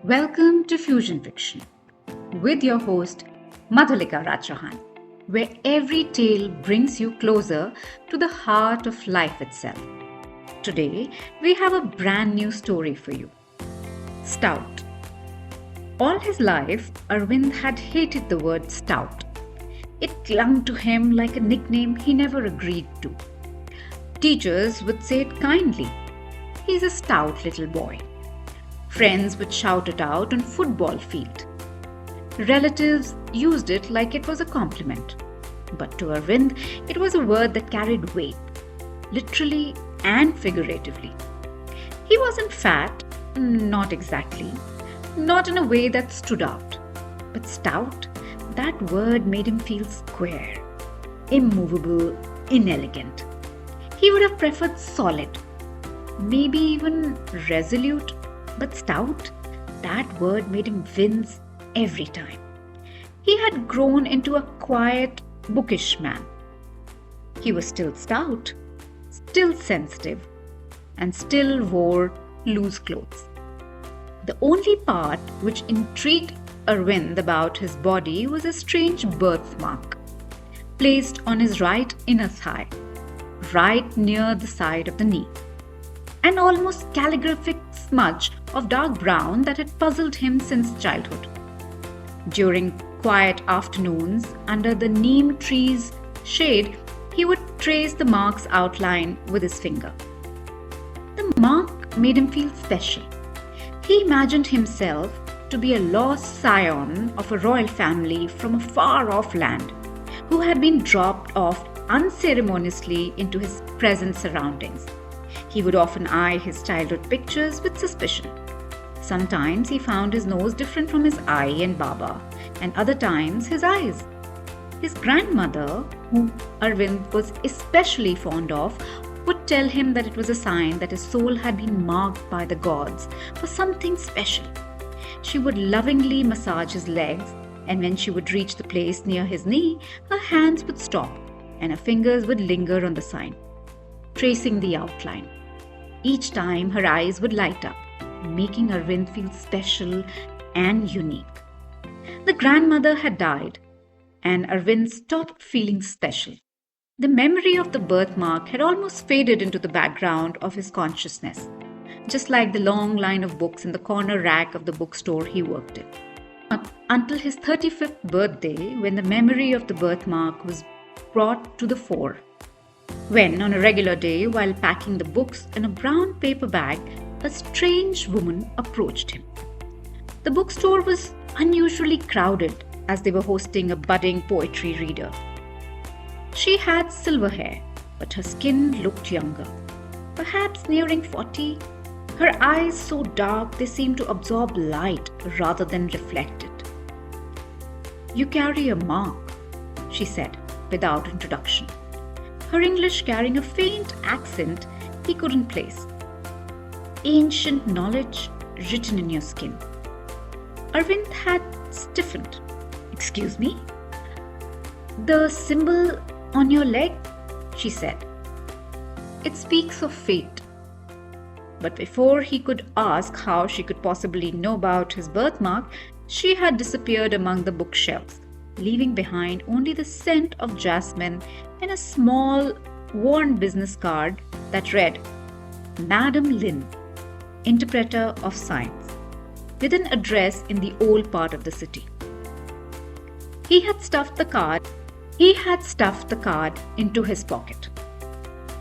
Welcome to Fusion Fiction with your host Madhulika Ra Chauhan, where every tale brings you closer to the heart of life itself. Today, we have a brand new story for you. Stout. All his life, Arvind had hated the word stout. It clung to him like a nickname he never agreed to. Teachers would say it kindly. He's a stout little boy. Friends would shout it out on football field. Relatives used it like it was a compliment. But to Arvind, it was a word that carried weight, literally and figuratively. He wasn't fat, not exactly, not in a way that stood out. But stout, that word made him feel square, immovable, inelegant. He would have preferred solid, maybe even resolute, but stout, that word made him wince every time. He had grown into a quiet, bookish man. He was still stout, still sensitive, and still wore loose clothes. The only part which intrigued Arvind about his body was a strange birthmark, placed on his right inner thigh, right near the side of the knee. An almost calligraphic smudge of dark brown that had puzzled him since childhood. During quiet afternoons, under the neem tree's shade, he would trace the mark's outline with his finger. The mark made him feel special. He imagined himself to be a lost scion of a royal family from a far-off land, who had been dropped off unceremoniously into his present surroundings. He would often eye his childhood pictures with suspicion. Sometimes he found his nose different from his eye and Baba, and other times his eyes. His grandmother, whom Arvind was especially fond of, would tell him that it was a sign that his soul had been marked by the gods for something special. She would lovingly massage his legs, and when she would reach the place near his knee, her hands would stop, and her fingers would linger on the sign, tracing the outline. Each time her eyes would light up, making Arvind feel special and unique. The grandmother had died, and Arvind stopped feeling special. The memory of the birthmark had almost faded into the background of his consciousness, just like the long line of books in the corner rack of the bookstore he worked in. Until his 35th birthday, when the memory of the birthmark was brought to the fore. When, on a regular day, while packing the books in a brown paper bag, a strange woman approached him. The bookstore was unusually crowded as they were hosting a budding poetry reader. She had silver hair, but her skin looked younger, perhaps nearing 40. Her eyes so dark they seemed to absorb light rather than reflect it. "You carry a mark," she said, without introduction. Her English carrying a faint accent he couldn't place. "Ancient knowledge written in your skin." Arvind had stiffened. "Excuse me?" "The symbol on your leg," she said. "It speaks of fate." But before he could ask how she could possibly know about his birthmark, she had disappeared among the bookshelves, leaving behind only the scent of jasmine and a small, worn business card that read, "Madam Lin, Interpreter of Science," with an address in the old part of the city. He had stuffed the card into his pocket,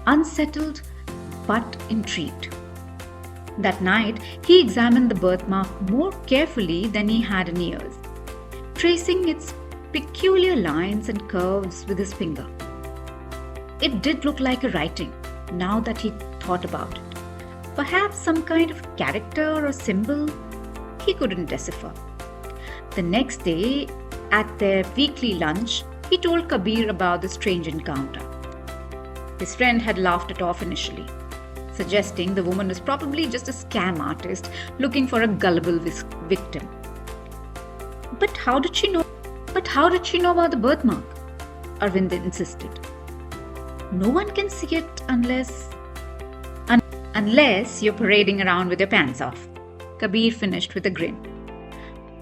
unsettled but intrigued. That night, he examined the birthmark more carefully than he had in years, tracing its peculiar lines and curves with his finger. It did look like a writing, now that he thought about it. Perhaps some kind of character or symbol. He couldn't decipher. The next day, at their weekly lunch, he told Kabir about the strange encounter. His friend had laughed it off initially, suggesting the woman was probably just a scam artist looking for a gullible victim. But how did she know about the birthmark? Arvind insisted. "No one can see it unless you're parading around with your pants off," Kabir finished with a grin.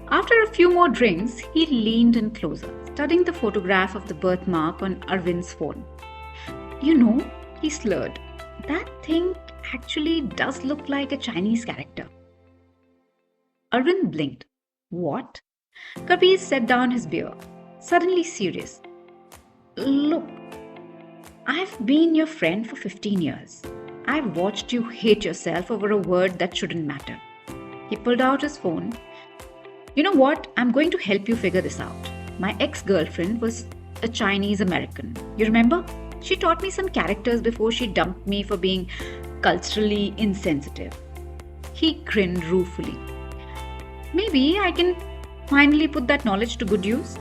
After a few more drinks, he leaned in closer, studying the photograph of the birthmark on Arvind's phone. You know, he slurred, that thing actually does look like a Chinese character. Arvind blinked. What? Kabir set down his beer, suddenly serious. Look, I've been your friend for 15 years. I've watched you hate yourself over a word that shouldn't matter. He pulled out his phone. You know what? I'm going to help you figure this out. My ex-girlfriend was a Chinese American. You remember? She taught me some characters before she dumped me for being culturally insensitive. He grinned ruefully. Maybe I can finally put that knowledge to good use.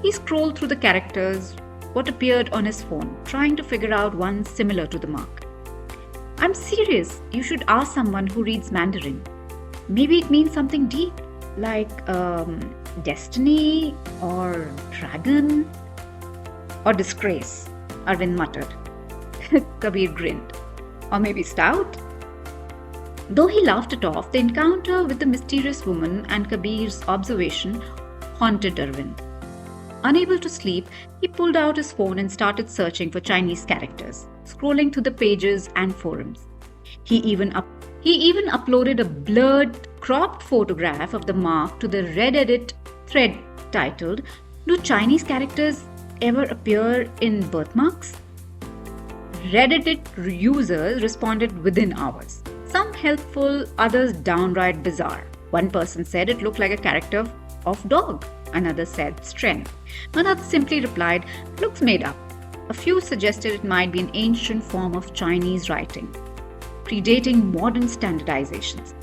He scrolled through the characters, what appeared on his phone, trying to figure out one similar to the mark. I'm serious. You should ask someone who reads Mandarin. Maybe it means something deep, like destiny or dragon or disgrace, Arvind muttered. Kabir grinned. Or maybe stout? Though he laughed it off, the encounter with the mysterious woman and Kabir's observation haunted Arvind. Unable to sleep, he pulled out his phone and started searching for Chinese characters, scrolling through the pages and forums. He even uploaded a blurred, cropped photograph of the mark to the Reddit thread titled, Do Chinese characters ever appear in birthmarks? Reddit users responded within hours. Some helpful, others downright bizarre. One person said it looked like a character of dog. Another said strength. Another simply replied, looks made up. A few suggested it might be an ancient form of Chinese writing, predating modern standardizations.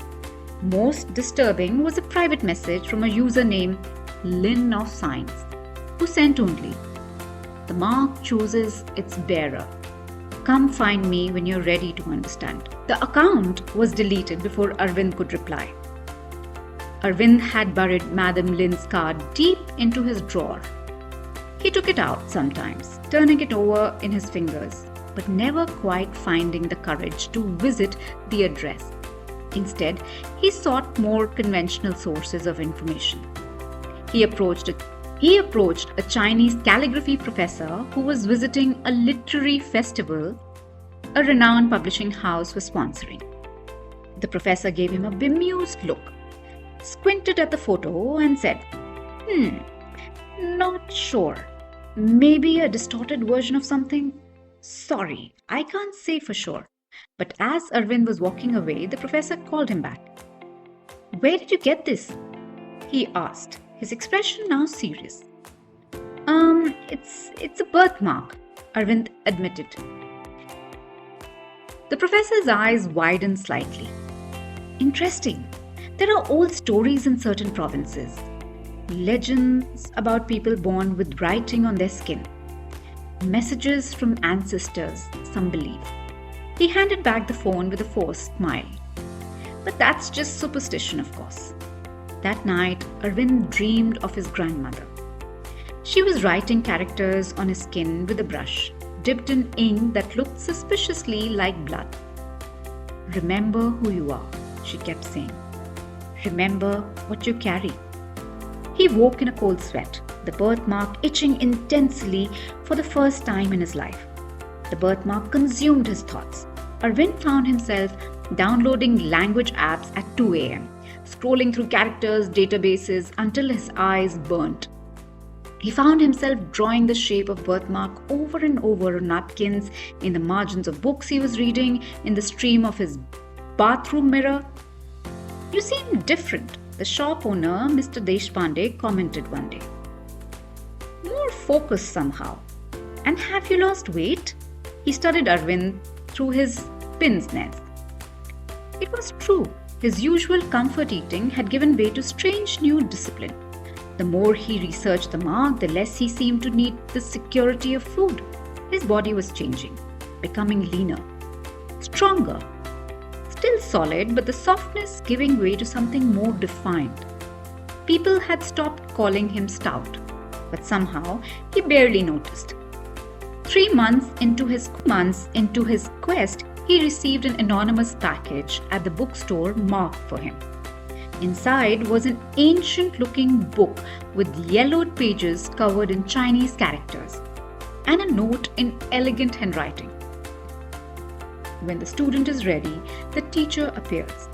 Most disturbing was a private message from a user named Lin of Science, who sent only, the mark chooses its bearer. Come find me when you're ready to understand. The account was deleted before Arvind could reply. Arvind had buried Madam Lin's card deep into his drawer. He took it out sometimes, turning it over in his fingers, but never quite finding the courage to visit the address. Instead, he sought more conventional sources of information. He approached a Chinese calligraphy professor who was visiting a literary festival a renowned publishing house was sponsoring. The professor gave him a bemused look, squinted at the photo and said, not sure. Maybe a distorted version of something? Sorry, I can't say for sure. But as Arvind was walking away, the professor called him back. Where did you get this? He asked, his expression now serious. It's a birthmark, Arvind admitted. The professor's eyes widened slightly. Interesting. There are old stories in certain provinces. Legends about people born with writing on their skin. Messages from ancestors, some believe. He handed back the phone with a forced smile. But that's just superstition, of course. That night, Arvind dreamed of his grandmother. She was writing characters on his skin with a brush, dipped in ink that looked suspiciously like blood. Remember who you are, she kept saying. Remember what you carry. He woke in a cold sweat, the birthmark itching intensely for the first time in his life. The birthmark consumed his thoughts. Arvind found himself downloading language apps at 2 a.m., scrolling through characters, databases until his eyes burnt. He found himself drawing the shape of birthmark over and over on napkins, in the margins of books he was reading, in the stream of his bathroom mirror. You seem different, the shop owner, Mr. Deshpande, commented one day. More focused somehow. And have you lost weight? He studied Arvind through his pin's nest. It was true. His usual comfort eating had given way to strange new discipline. The more he researched the mark, the less he seemed to need the security of food. His body was changing, becoming leaner, stronger, still solid, but the softness giving way to something more defined. People had stopped calling him Stout, but somehow he barely noticed. 3 months into his quest, he received an anonymous package at the bookstore marked for him. Inside was an ancient-looking book with yellowed pages covered in Chinese characters and a note in elegant handwriting. When the student is ready, the teacher appears.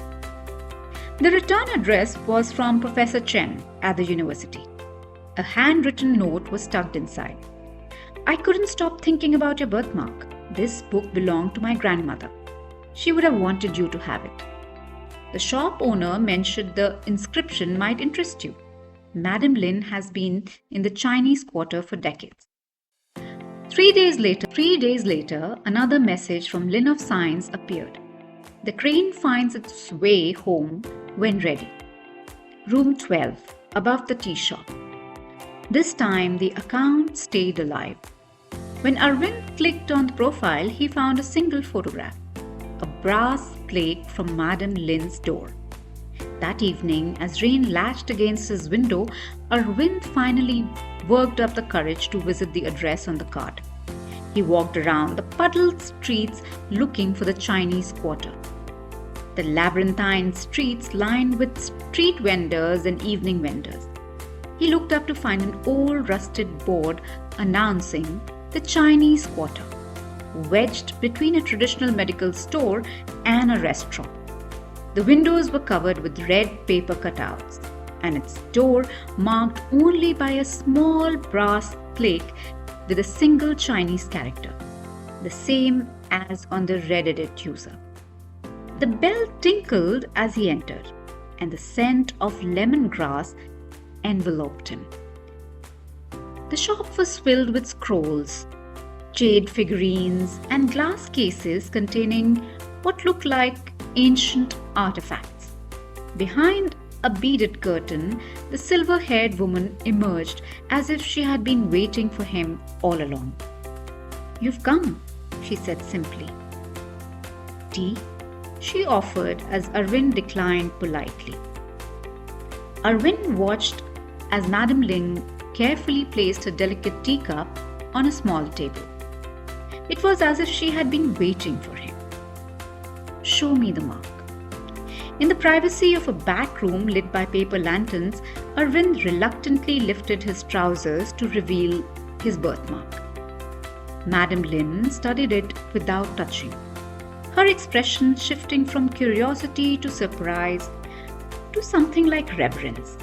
The return address was from Professor Chen at the university. A handwritten note was tucked inside. I couldn't stop thinking about your birthmark. This book belonged to my grandmother. She would have wanted you to have it. The shop owner mentioned the inscription might interest you. Madam Lin has been in the Chinese Quarter for decades. 3 days later, another message from Lin of Science appeared. The crane finds its way home when ready. Room 12, above the tea shop. This time, the account stayed alive. When Arvind clicked on the profile, he found a single photograph, a brass plate from Madam Lin's door. That evening, as rain lashed against his window, Arvind finally worked up the courage to visit the address on the card. He walked around the puddled streets looking for the Chinese Quarter. The labyrinthine streets lined with street vendors and evening vendors. He looked up to find an old rusted board announcing the Chinese Quarter, wedged between a traditional medical store and a restaurant. The windows were covered with red paper cutouts, and its door marked only by a small brass plate with a single Chinese character, the same as on the Reddit user. The bell tinkled as he entered, and the scent of lemongrass enveloped him. The shop was filled with scrolls, jade figurines, and glass cases containing what looked like ancient artifacts. Behind a beaded curtain, the silver-haired woman emerged as if she had been waiting for him all along. "You've come," she said simply. "Tea?" she offered as Arvind declined politely. Arvind watched as Madam Ling carefully placed a delicate teacup on a small table. It was as if she had been waiting for him. "Show me the mark." In the privacy of a back room lit by paper lanterns, Arvind reluctantly lifted his trousers to reveal his birthmark. Madam Lin studied it without touching, her expression shifting from curiosity to surprise to something like reverence.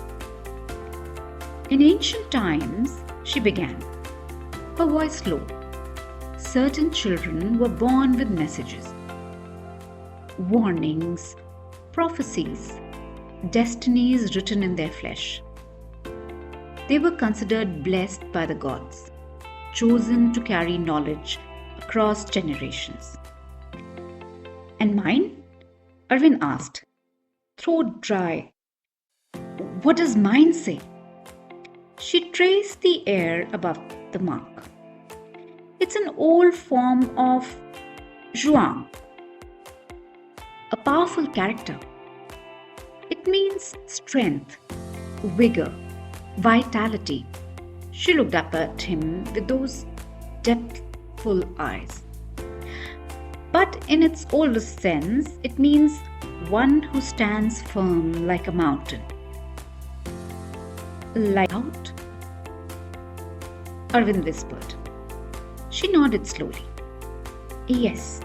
"In ancient times," she began, her voice low, "certain children were born with messages, warnings, prophecies, destinies written in their flesh. They were considered blessed by the gods, chosen to carry knowledge across generations." "And mine?" Arvind asked, throat dry. "What does mine say?" She traced the air above the mark. "It's an old form of zhuang, a powerful character. It means strength, vigor, vitality." She looked up at him with those depthful eyes. "But in its oldest sense, it means one who stands firm like a mountain." "Like out?" Arvind whispered. She nodded slowly. "Yes,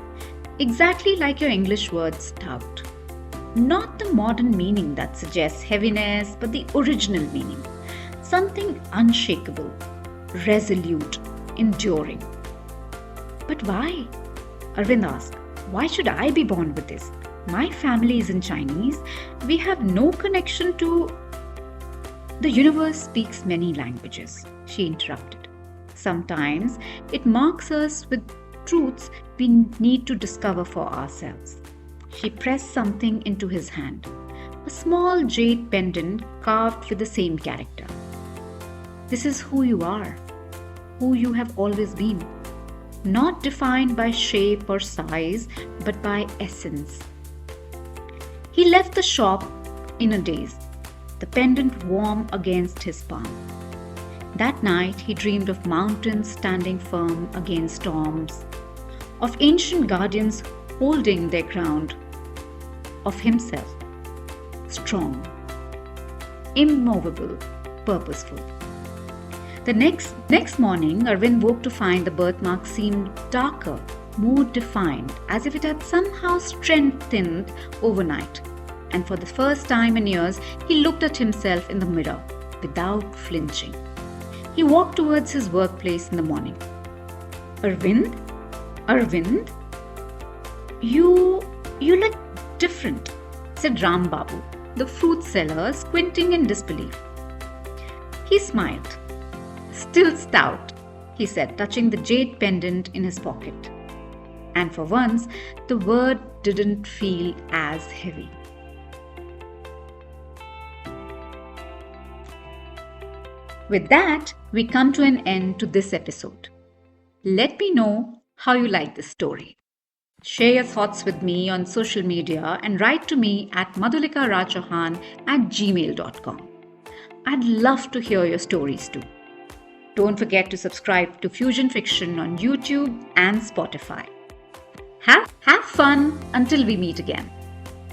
exactly like your English word stout. Not the modern meaning that suggests heaviness, but the original meaning. Something unshakable, resolute, enduring." "But why?" Arvind asked. "Why should I be born with this? My family isn't Chinese. We have no connection to—" "The universe speaks many languages," she interrupted. "Sometimes it marks us with truths we need to discover for ourselves." She pressed something into his hand, a small jade pendant carved with the same character. "This is who you are, who you have always been, not defined by shape or size, but by essence." He left the shop in a daze, the pendant warm against his palm. That night he dreamed of mountains standing firm against storms, of ancient guardians holding their ground, of himself, strong, immovable, purposeful. The next morning, Arvind woke to find the birthmark seemed darker, more defined, as if it had somehow strengthened overnight. And for the first time in years, he looked at himself in the mirror without flinching. He walked towards his workplace in the morning. Arvind, you look different, said Ram Babu, the fruit seller, squinting in disbelief. He smiled. Still stout, he said, touching the jade pendant in his pocket. And for once, the word didn't feel as heavy. With that, we come to an end to this episode. Let me know how you like this story. Share your thoughts with me on social media and write to me at madhulikarachauhan@gmail.com. I'd love to hear your stories too. Don't forget to subscribe to Fusion Fiction on YouTube and Spotify. Have fun until we meet again.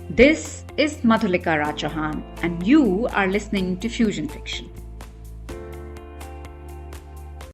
This is Madhulika Ra Chauhan and you are listening to Fusion Fiction.